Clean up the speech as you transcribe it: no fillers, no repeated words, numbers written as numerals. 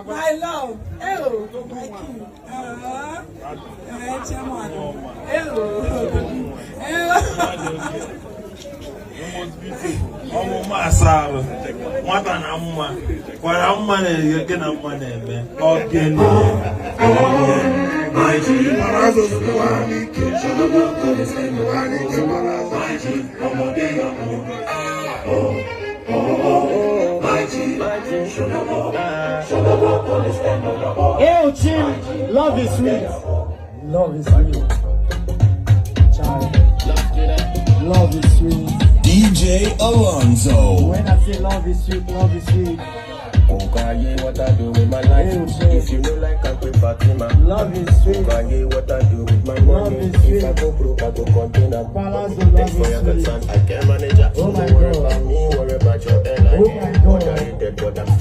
My love. Hello. My king. Hello. Ọmụ masa nwata na mma kwara mma na-ege na mma na-eme ogene Hey, Jim, love is sweet. Love is sweet. Child. Love is sweet. DJ Alonso. When I say love is sweet, love is sweet. Okay, what I do with my life. If you know like I quit Fatima. Love is sweet. Okay, what I do with my money. If I go broke, I go container. Balance the love For your is sweet. concern, I can't manage it. Oh my Don't worry God. about me, worry about your airline. Oh my God. But I'm still